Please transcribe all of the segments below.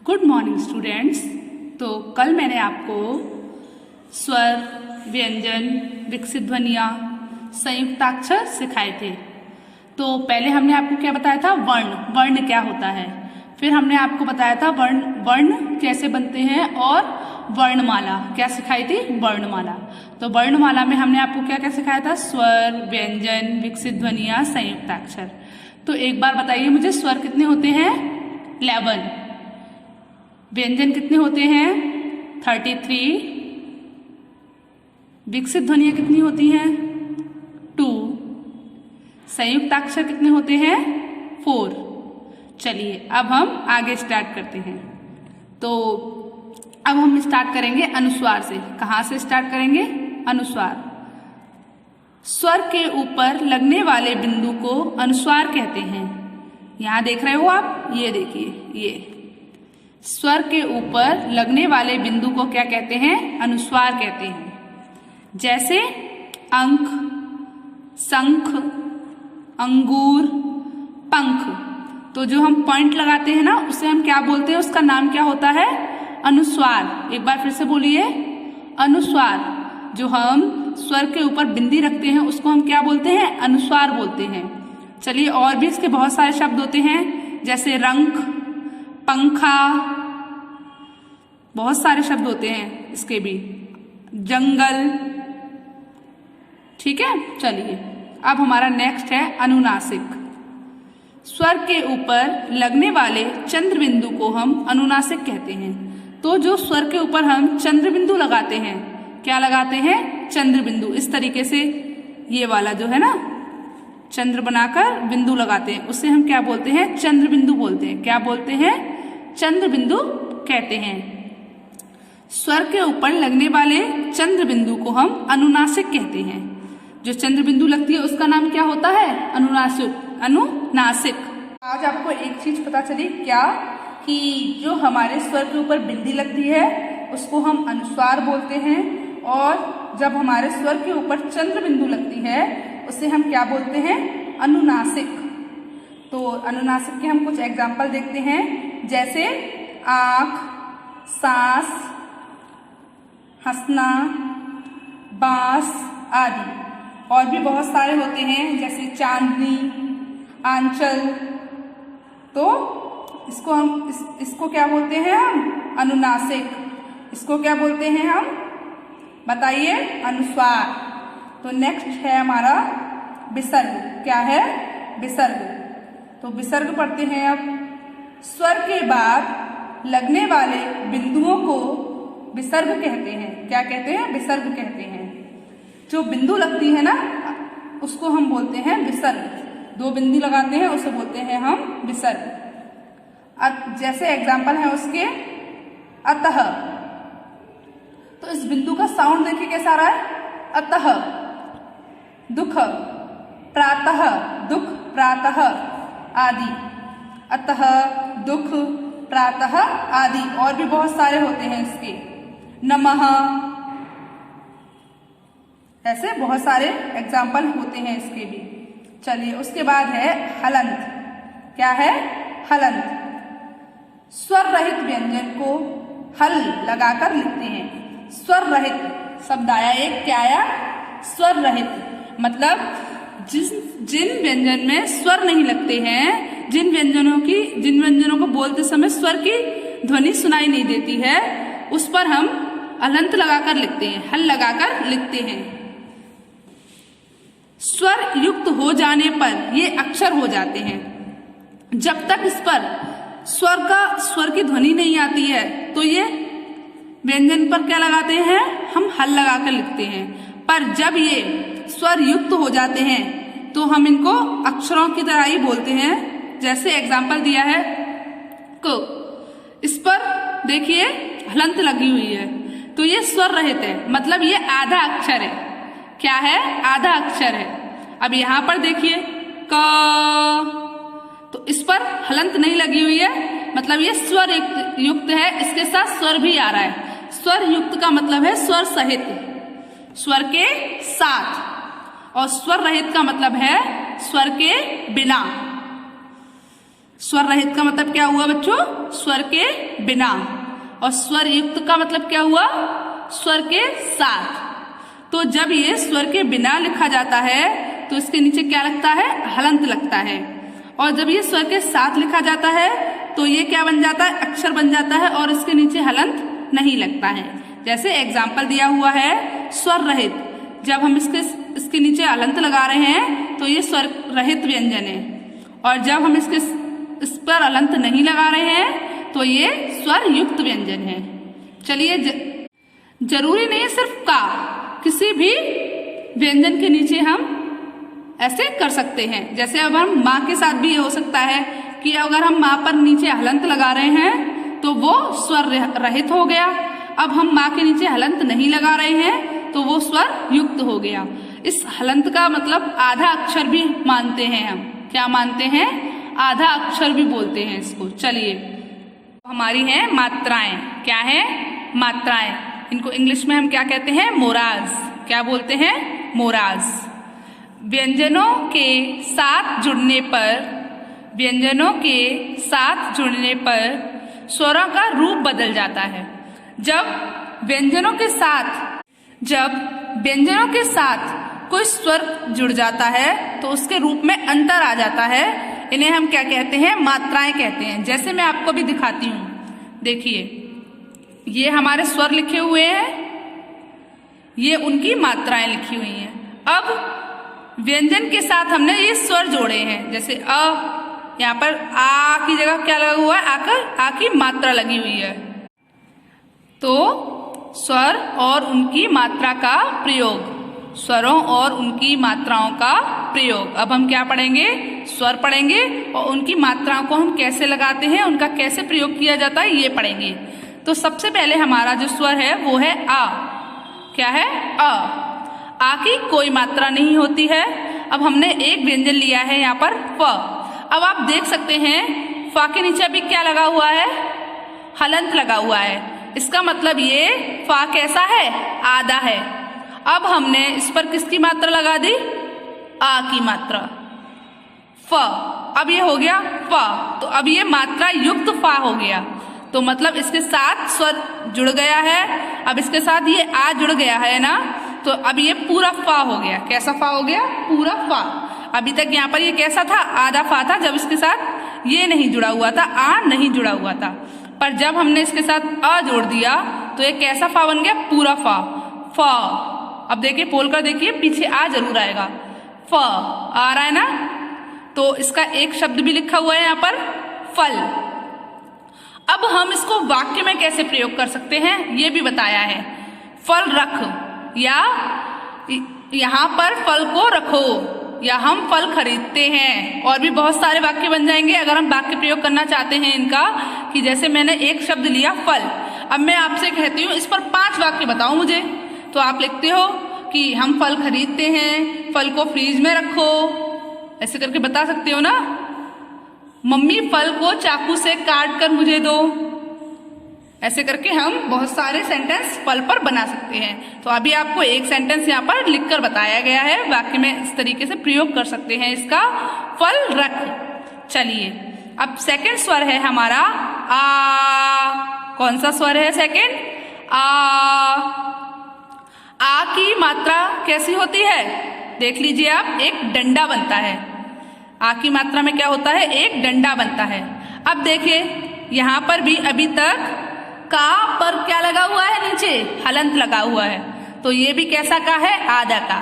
Good morning students. तो कल मैंने आपको स्वर, व्यंजन, विकसित ध्वनियाँ, संयुक्ताक्षर सिखाए थे। तो पहले हमने आपको क्या बताया था, वर्ण क्या होता है। फिर हमने आपको बताया था वर्ण कैसे बनते हैं और वर्णमाला क्या सिखाई थी, वर्णमाला। तो वर्णमाला में हमने आपको क्या क्या सिखाया था, स्वर, व्यंजन, विकसित ध्वनियाँ, संयुक्ताक्षर। तो एक बार बताइए मुझे, स्वर कितने होते हैं, 11। व्यंजन कितने होते हैं, 33। विकसित ध्वनियाँ कितनी होती हैं, 2। संयुक्ताक्षर कितने होते हैं, 4। चलिए अब हम आगे स्टार्ट करते हैं। तो अब हम स्टार्ट करेंगे अनुस्वार से। कहाँ से स्टार्ट करेंगे, अनुस्वार। स्वर के ऊपर लगने वाले बिंदु को अनुस्वार कहते हैं। यहाँ देख रहे हो आप, ये देखिए, ये स्वर के ऊपर लगने वाले बिंदु को क्या कहते हैं, अनुस्वार कहते हैं। जैसे अंक, शंख, अंगूर, पंख। तो जो हम पॉइंट लगाते हैं ना, उसे हम क्या बोलते हैं, उसका नाम क्या होता है, अनुस्वार। एक बार फिर से बोलिए, अनुस्वार। जो हम स्वर के ऊपर बिंदी रखते हैं उसको हम क्या बोलते हैं, अनुस्वार बोलते हैं। चलिए और भी इसके बहुत सारे शब्द होते हैं, जैसे रंक, पंखा, बहुत सारे शब्द होते हैं इसके भी, जंगल। ठीक है, चलिए अब हमारा नेक्स्ट है अनुनासिक। स्वर के ऊपर लगने वाले चंद्र बिंदु को हम अनुनासिक कहते हैं। तो जो स्वर के ऊपर हम चंद्र बिंदु लगाते हैं, क्या लगाते हैं, चंद्र बिंदु। इस तरीके से ये वाला जो है ना, चंद्र बनाकर बिंदु लगाते हैं, उससे हम क्या बोलते हैं, चंद्र बिंदु बोलते हैं। क्या बोलते हैं, चंद्र बिंदु कहते हैं। स्वर के ऊपर लगने वाले चंद्र बिंदु को हम अनुनासिक कहते हैं। जो चंद्र बिंदु लगती है उसका नाम क्या होता है, अनुनासिक। आज आपको एक चीज पता चली क्या, कि जो हमारे स्वर के ऊपर बिंदी लगती है उसको हम अनुस्वार बोलते हैं, और जब हमारे स्वर के ऊपर चंद्र बिंदु लगती है उसे हम क्या बोलते हैं, अनुनासिक। तो अनुनासिक के हम कुछ एग्जाम्पल देखते हैं, जैसे आँख, सांस, हंसना, बांस आदि। और भी बहुत सारे होते हैं, जैसे चांदनी, आंचल। तो इसको हम इसको क्या बोलते हैं, हम अनुनासिक। इसको क्या बोलते हैं हम, बताइए, अनुस्वार। तो नेक्स्ट है हमारा विसर्ग। क्या है, विसर्ग। तो विसर्ग पढ़ते हैं अब। स्वर के बाद लगने वाले बिंदुओं को विसर्ग कहते हैं। क्या कहते हैं, विसर्ग कहते हैं। जो बिंदु लगती है ना, उसको हम बोलते हैं विसर्ग। 2 बिंदु लगाते हैं उसे बोलते हैं हम विसर्ग। जैसे एग्जाम्पल है उसके, अतः। तो इस बिंदु का साउंड देखिए कैसा आ रहा है, अतः। दुख, प्रातः, दुख, प्रातः आदि। अतः, दुख, प्रातः आदि। और भी बहुत सारे होते हैं इसके, नमः। ऐसे बहुत सारे एग्जाम्पल होते हैं इसके भी। चलिए उसके बाद है हलंत। क्या है, हलंत। स्वर रहित व्यंजन को हल लगाकर लिखते हैं। स्वर रहित शब्द आया एक, क्या आया, स्वर रहित। मतलब जिन व्यंजन में स्वर नहीं लगते हैं, जिन व्यंजनों को बोलते समय स्वर की ध्वनि सुनाई नहीं देती है, उस पर हम हलंत लगाकर लिखते हैं, हल लगाकर लिखते हैं। स्वर युक्त हो जाने पर ये अक्षर हो जाते हैं। जब तक इस पर स्वर की ध्वनि नहीं आती है तो ये व्यंजन पर क्या लगाते हैं, हम हल लगाकर लिखते हैं। पर जब ये स्वर युक्त हो जाते हैं तो हम इनको अक्षरों की तरह ही बोलते हैं। जैसे एग्जाम्पल दिया है को, इस पर देखिए हलंत लगी हुई है, तो ये स्वर रहित है, मतलब ये आधा अक्षर है। क्या है, आधा अक्षर है। अब यहाँ पर देखिए क, तो इस पर हलंत नहीं लगी हुई है, मतलब ये स्वर युक्त है, इसके साथ स्वर भी आ रहा है। स्वर युक्त का मतलब है स्वर सहित, स्वर के साथ। और स्वर रहित का मतलब है स्वर के बिना। स्वर रहित का मतलब क्या हुआ बच्चों? स्वर के बिना। और स्वर युक्त का मतलब क्या हुआ? स्वर के साथ। तो जब ये स्वर के बिना लिखा जाता है तो इसके नीचे क्या लगता है? हलंत लगता है। और जब ये स्वर के साथ लिखा जाता है तो ये क्या बन जाता है? अक्षर बन जाता है और इसके नीचे हलंत नहीं लगता है। जैसे एग्जाम्पल दिया हुआ है स्वर रहित, जब हम इसके नीचे हलंत लगा रहे हैं तो ये स्वर रहित व्यंजन है। और जब हम इस पर हलंत नहीं लगा रहे हैं तो ये स्वर युक्त व्यंजन है। चलिए, जरूरी नहीं है सिर्फ का, किसी भी व्यंजन के नीचे हम ऐसे कर सकते हैं। जैसे अब हम माँ के साथ भी ये हो सकता है कि अगर हम माँ पर नीचे हलंत लगा रहे हैं तो वो स्वर रहित हो गया। अब हम माँ के नीचे हलंत नहीं लगा रहे हैं तो वो स्वर युक्त हो गया। इस हलंत का मतलब आधा अक्षर भी मानते हैं हम। क्या मानते हैं? आधा अक्षर भी बोलते हैं इसको। चलिए, हमारी हैं मात्राएं। क्या है? मात्राएं। इनको इंग्लिश में हम क्या कहते हैं? मोराज। क्या बोलते हैं? मोराज। व्यंजनों के साथ जुड़ने पर स्वरों का रूप बदल जाता है। जब व्यंजनों के साथ कोई स्वर जुड़ जाता है तो उसके रूप में अंतर आ जाता है। इन्हें हम क्या कहते हैं? मात्राएं कहते हैं। जैसे मैं आपको भी दिखाती हूँ, देखिए, ये हमारे स्वर लिखे हुए हैं, ये उनकी मात्राएं लिखी हुई हैं। अब व्यंजन के साथ हमने ये स्वर जोड़े हैं। जैसे अ, यहाँ पर आ की जगह क्या लगा हुआ है? आ की मात्रा लगी हुई है। तो स्वर और उनकी मात्रा का प्रयोग, स्वरों और उनकी मात्राओं का प्रयोग। अब हम क्या पढ़ेंगे? स्वर पढ़ेंगे और उनकी मात्राओं को हम कैसे लगाते हैं, उनका कैसे प्रयोग किया जाता है, ये पढ़ेंगे। तो सबसे पहले हमारा जो स्वर है वो है आ। क्या है? अ। आ की कोई मात्रा नहीं होती है। अब हमने एक व्यंजन लिया है यहाँ पर फ। अब आप देख सकते हैं फा के नीचे अभी क्या लगा हुआ है? हलंत लगा हुआ है। इसका मतलब ये फा कैसा है? आधा है। अब हमने इस पर किसकी मात्रा लगा दी? आ की मात्रा, फ। अब ये हो गया फ। तो अब ये मात्रा युक्त फा हो गया। तो मतलब इसके साथ स्वर जुड़ गया है। अब इसके साथ ये आ जुड़ गया है ना, तो अब ये पूरा फा हो गया। कैसा फा हो गया? पूरा फा। अभी तक यहाँ पर ये कैसा था? आधा फा था, जब इसके साथ ये नहीं जुड़ा हुआ था, आ नहीं जुड़ा हुआ था। पर जब हमने इसके साथ अ जोड़ दिया तो ये कैसा फा बन गया? पूरा फा। फ। अब देखिए, बोल कर देखिए, पीछे आ जरूर आएगा। फ आ रहा है ना। तो इसका एक शब्द भी लिखा हुआ है यहाँ पर, फल। अब हम इसको वाक्य में कैसे प्रयोग कर सकते हैं ये भी बताया है। फल रख, या यहाँ पर फल को रखो, या हम फल खरीदते हैं। और भी बहुत सारे वाक्य बन जाएंगे अगर हम वाक्य प्रयोग करना चाहते हैं इनका। कि जैसे मैंने एक शब्द लिया फल, अब मैं आपसे कहती हूँ इस पर 5 वाक्य बताओ मुझे, तो आप लिखते हो कि हम फल खरीदते हैं, फल को फ्रीज में रखो, ऐसे करके बता सकते हो ना। मम्मी फल को चाकू से काट कर मुझे दो, ऐसे करके हम बहुत सारे सेंटेंस फल पर बना सकते हैं। तो अभी आपको एक सेंटेंस यहाँ पर लिखकर बताया गया है, वाक्य में इस तरीके से प्रयोग कर सकते हैं इसका, फल रख। चलिए, अब सेकंड स्वर है हमारा आ। कौन सा स्वर है सेकंड? आ की मात्रा कैसी होती है? देख लीजिए आप, एक डंडा बनता है। आ की मात्रा में क्या होता है? एक डंडा बनता है। अब देखिए, यहाँ पर भी अभी तक का पर क्या लगा हुआ है? नीचे हलंत लगा हुआ है। तो ये भी कैसा का है? आधा का।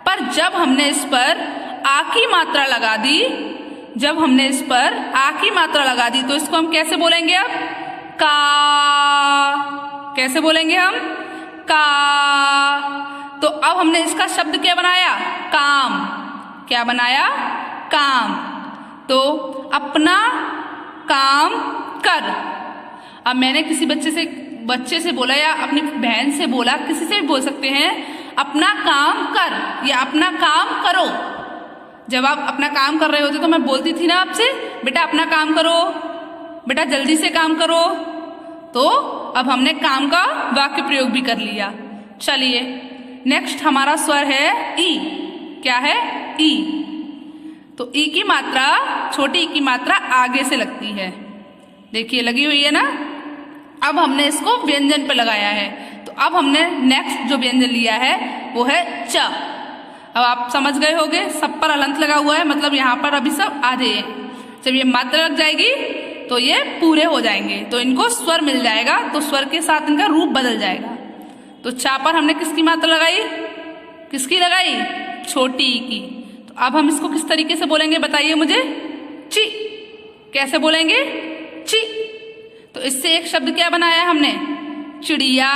पर जब हमने इस पर आ की मात्रा लगा दी, तो इसको हम कैसे बोलेंगे? अब का। कैसे बोलेंगे हम? का। तो अब हमने इसका शब्द क्या बनाया? काम। क्या बनाया? काम। तो अपना काम कर। अब मैंने किसी बच्चे से बोला या अपनी बहन से बोला, किसी से भी बोल सकते हैं, अपना काम कर या अपना काम करो। जब आप अपना काम कर रहे होते तो मैं बोलती थी ना आपसे, बेटा अपना काम करो, बेटा जल्दी से काम करो। तो अब हमने काम का वाक्य प्रयोग भी कर लिया। चलिए, नेक्स्ट हमारा स्वर है ई। क्या है? ई। तो ई की मात्रा, छोटी ई की मात्रा आगे से लगती है। देखिए लगी हुई है ना। अब हमने इसको व्यंजन पर लगाया है, तो अब हमने नेक्स्ट जो व्यंजन लिया है वो है च। अब आप समझ गए होंगे, सब पर अलंत लगा हुआ है, मतलब यहाँ पर अभी सब आधे हैं। जब ये मात्रा लग जाएगी तो ये पूरे हो जाएंगे, तो इनको स्वर मिल जाएगा, तो स्वर के साथ इनका रूप बदल जाएगा। तो चा पर हमने किसकी मात्रा लगाई, किसकी लगाई, छोटी ई की। तो अब हम इसको किस तरीके से बोलेंगे बताइए मुझे, ची। कैसे बोलेंगे, ची। तो इससे एक शब्द क्या बनाया हमने, चिड़िया।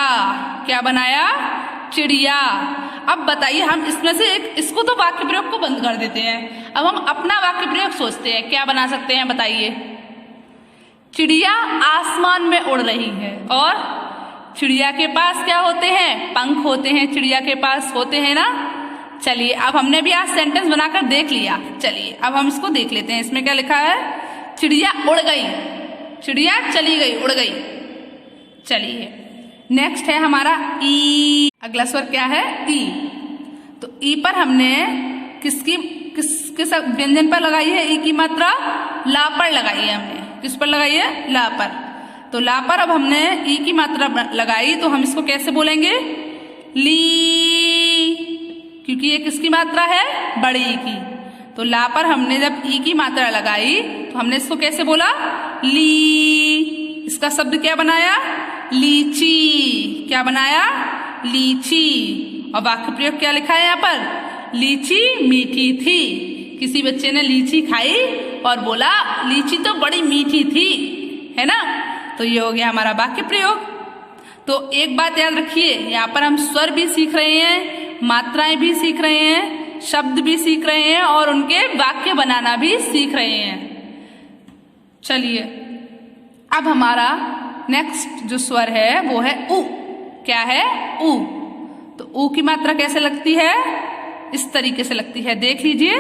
क्या बनाया, चिड़िया। अब बताइए हम इसमें से एक, इसको तो वाक्य प्रयोग को बंद कर देते हैं, अब हम अपना वाक्य प्रयोग सोचते हैं, क्या बना सकते हैं बताइए। चिड़िया आसमान में उड़ रही है, और चिड़िया के पास क्या होते हैं, पंख होते हैं, चिड़िया के पास होते हैं ना। चलिए अब हमने भी आज सेंटेंस बनाकर देख लिया, चलिए अब हम इसको देख लेते हैं। इसमें क्या लिखा है, चिड़िया उड़ गई, चिड़िया चली गई, उड़ गई। चलिए नेक्स्ट है हमारा ई। अगला स्वर क्या है, ई। तो ई पर हमने किस व्यंजन पर लगाई है ई की मात्रा, ला पर लगाई है हमने। किस पर लगाई है, ला पर। तो ला पर अब हमने ई की मात्रा लगाई, तो हम इसको कैसे बोलेंगे, ली, क्योंकि ये किसकी मात्रा है, बड़ी ई की। तो ला पर हमने जब ई की मात्रा लगाई तो हमने इसको कैसे बोला, ली। इसका शब्द क्या बनाया, लीची। क्या बनाया, लीची। और वाक्य प्रयोग क्या लिखा है यहाँ पर, लीची मीठी थी। किसी बच्चे ने लीची खाई और बोला लीची तो बड़ी मीठी थी, है ना। तो ये हो गया हमारा वाक्य प्रयोग। तो एक बात याद रखिए, यहाँ पर हम स्वर भी सीख रहे हैं, मात्राएं भी सीख रहे हैं, शब्द भी सीख रहे हैं, और उनके वाक्य बनाना भी सीख रहे हैं। चलिए अब हमारा नेक्स्ट जो स्वर है वो है उ। क्या है, उ। तो उ की मात्रा कैसे लगती है, इस तरीके से लगती है, देख लीजिए।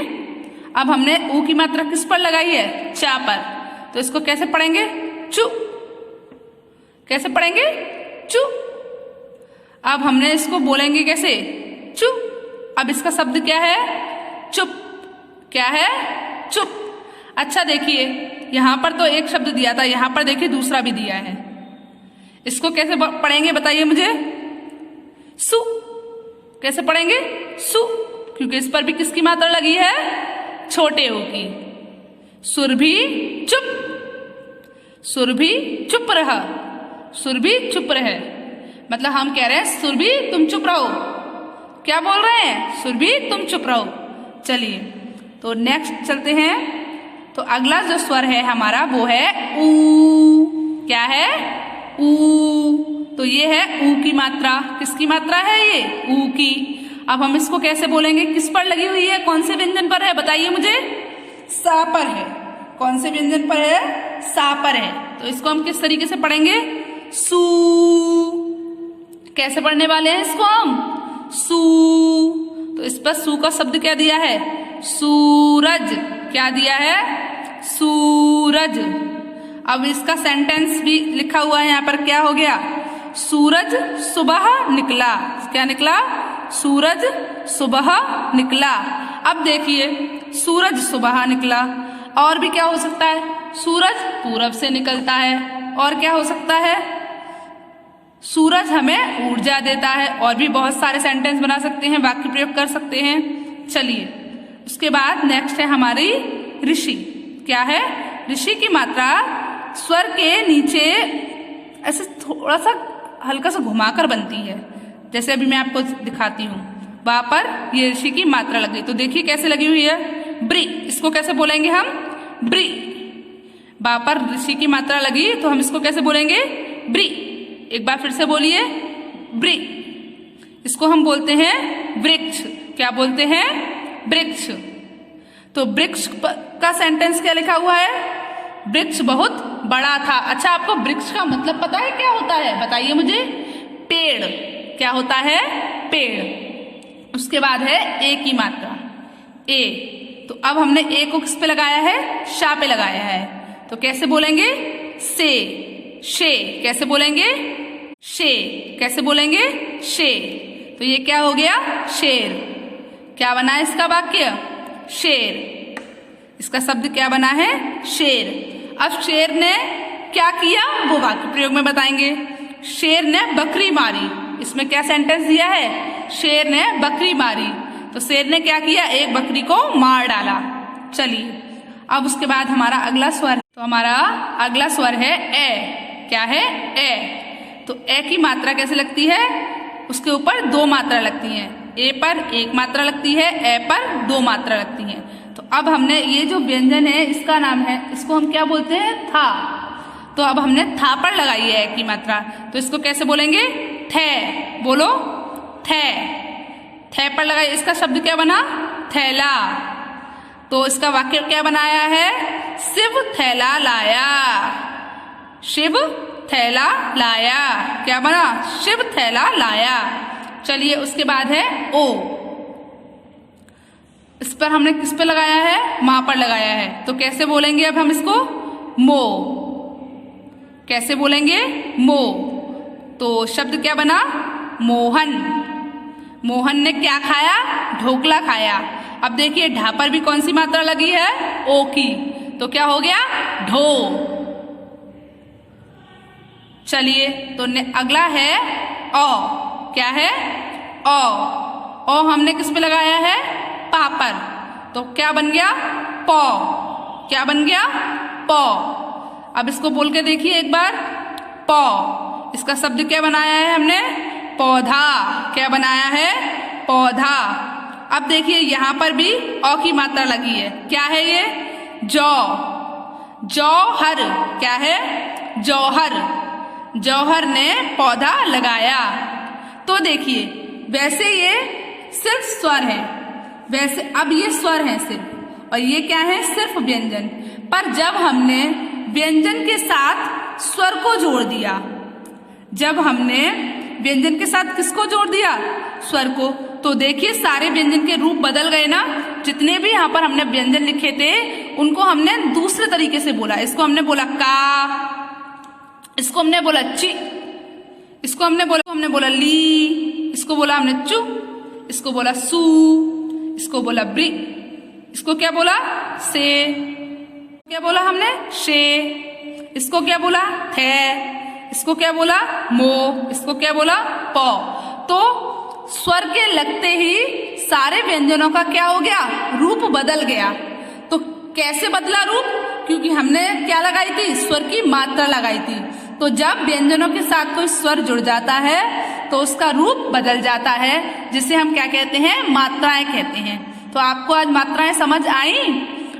अब हमने उ की मात्रा किस पर लगाई है, चा पर। तो इसको कैसे पढ़ेंगे, चु। कैसे पढ़ेंगे, चु। अब हमने इसको बोलेंगे कैसे, चु। अब इसका शब्द क्या है, चुप। क्या है, चुप। अच्छा देखिए यहाँ पर तो एक शब्द दिया था, यहाँ पर देखिए दूसरा भी दिया है। इसको कैसे पढ़ेंगे बताइए मुझे, सु। कैसे पढ़ेंगे, सु, क्योंकि इस पर भी किसकी मात्रा लगी है, छोटे ऊ की। सुरभि चुप, सुरभि चुप रहा, सुरभि चुप रहे। मतलब हम कह रहे हैं सुरभि तुम चुप रहो। क्या बोल रहे हैं, सुरभि तुम चुप रहो। चलिए तो नेक्स्ट चलते हैं। तो अगला जो स्वर है हमारा वो है ऊ। क्या है, ऊ। तो ये है ऊ की मात्रा। किसकी मात्रा है ये, ऊ की। अब हम इसको कैसे बोलेंगे, किस पर लगी हुई है, कौन से व्यंजन पर है बताइए मुझे, सा पर है। कौन से व्यंजन पर है, सा पर है। तो इसको हम किस तरीके से पढ़ेंगे, सू। कैसे पढ़ने वाले हैं इसको हम, सू। तो इस पर सू का शब्द क्या दिया है, सूरज। क्या दिया है, सूरज। अब इसका सेंटेंस भी लिखा हुआ है यहाँ पर, क्या हो गया, सूरज सुबह निकला। क्या निकला, सूरज सुबह निकला। अब देखिए सूरज सुबह निकला, और भी क्या हो सकता है, सूरज पूरब से निकलता है, और क्या हो सकता है, सूरज हमें ऊर्जा देता है। और भी बहुत सारे सेंटेंस बना सकते हैं, वाक्य प्रयोग कर सकते हैं। चलिए उसके बाद नेक्स्ट है हमारी ऋषि। क्या है, ऋषि की मात्रा स्वर के नीचे ऐसे थोड़ा सा हल्का सा घुमाकर बनती है, जैसे अभी मैं आपको दिखाती हूँ। वहां पर ये ऋषि की मात्रा लग गई। तो देखिए कैसे लगी हुई है, ब्री। इसको कैसे बोलेंगे हम, ब्री। वहां पर ऋषि की मात्रा लगी तो हम इसको कैसे बोलेंगे, ब्री। एक बार फिर से बोलिए, ब्री। इसको हम बोलते हैं वृक्ष। क्या बोलते हैं, वृक्ष। तो वृक्ष का सेंटेंस क्या लिखा हुआ है, वृक्ष बहुत बड़ा था। अच्छा आपको वृक्ष का मतलब पता है क्या होता है, बताइए मुझे, पेड़। क्या होता है, पेड़। उसके बाद है ए की मात्रा, ए। तो अब हमने ए को किस पे लगाया है, शा पे लगाया है। तो कैसे बोलेंगे, से, शे। कैसे बोलेंगे, शे। कैसे बोलेंगे, शे। तो ये क्या हो गया, शेर। क्या बना इसका वाक्य, शेर। इसका शब्द क्या बना है? शेर। अब शेर ने क्या किया वो वाक्य प्रयोग में बताएंगे। शेर ने बकरी मारी, इसमें क्या सेंटेंस दिया है? शेर ने बकरी मारी। तो शेर ने क्या किया? एक बकरी को मार डाला। चलिए अब उसके बाद हमारा अगला स्वर, तो हमारा अगला स्वर है ए। क्या है? ए। तो ए की मात्रा कैसे लगती है? उसके ऊपर दो मात्रा लगती हैं। ए पर एक मात्रा लगती है, ए पर दो मात्रा लगती हैं। तो अब हमने ये जो व्यंजन है इसका नाम है, इसको हम क्या बोलते हैं? था। तो अब हमने था पर लगाई है ए की मात्रा, तो इसको कैसे बोलेंगे? थे। बोलो थे। थे पर लगाई, इसका शब्द क्या बना? थैला। तो इसका वाक्य क्या बनाया है? शिव थैला लाया। शिव थैला लाया। क्या बना? शिव थैला लाया। चलिए उसके बाद है ओ। इस पर हमने किस पे लगाया है? मां पर लगाया है। तो कैसे बोलेंगे अब हम इसको? मो। कैसे बोलेंगे? मो। तो शब्द क्या बना? मोहन। मोहन ने क्या खाया? ढोकला खाया। अब देखिए ढा पर भी कौन सी मात्रा लगी है? ओ की। तो क्या हो गया? ढो। चलिए तो अगला है औ। क्या है? औ। औ हमने किस पे लगाया है? पा पर। तो क्या बन गया? पौ। क्या बन गया? पौ। अब इसको बोल के देखिए एक बार। पौ। इसका शब्द क्या बनाया है हमने? पौधा। क्या बनाया है? पौधा। अब देखिए यहां पर भी औ की मात्रा लगी है। क्या है ये? जौ। जौहर। क्या है? जौहर। जौहर ने पौधा लगाया। तो देखिए वैसे ये सिर्फ स्वर है, वैसे अब ये स्वर है सिर्फ, और ये क्या है? सिर्फ व्यंजन। पर जब हमने व्यंजन के साथ स्वर को जोड़ दिया, जब हमने व्यंजन के साथ किसको जोड़ दिया? स्वर को, तो देखिए सारे व्यंजन के रूप बदल गए ना। जितने भी यहाँ पर हमने व्यंजन लिखे थे उनको हमने दूसरे तरीके से बोला। इसको हमने बोला का, इसको हमने बोला ची, इसको हमने बोला ली, इसको बोला हमने चू, इसको बोला सू, इसको बोला ब्री, इसको क्या बोला? से। क्या बोला हमने? शे। इसको क्या बोला? थे। इसको क्या बोला? मो। इसको क्या बोला? पौ। तो स्वर के लगते ही सारे व्यंजनों का क्या हो गया? रूप बदल गया। तो कैसे बदला रूप? क्योंकि हमने क्या लगाई थी? स्वर की मात्रा लगाई थी। तो जब व्यंजनों के साथ कोई स्वर जुड़ जाता है तो उसका रूप बदल जाता है, जिसे हम क्या कहते हैं? मात्राएं कहते हैं। तो आपको आज मात्राएं समझ आई?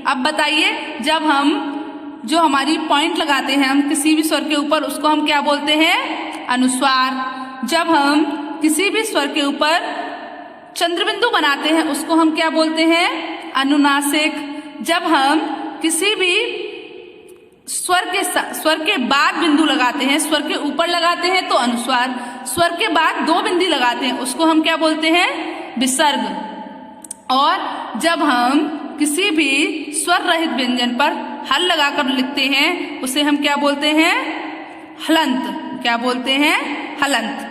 अब बताइए, जब हम जो हमारी पॉइंट लगाते हैं हम किसी भी स्वर के ऊपर, उसको हम क्या बोलते हैं? अनुस्वार। जब हम किसी भी स्वर के ऊपर चंद्रबिंदु बनाते हैं उसको हम क्या बोलते हैं? अनुनासिक। जब हम किसी भी स्वर के बाद बिंदु लगाते हैं, स्वर के ऊपर लगाते हैं तो अनुस्वार। स्वर के बाद दो बिंदी लगाते हैं उसको हम क्या बोलते हैं? विसर्ग। और जब हम किसी भी स्वर रहित व्यंजन पर हल लगाकर लिखते हैं उसे हम क्या बोलते हैं? हलंत। क्या बोलते हैं? हलंत।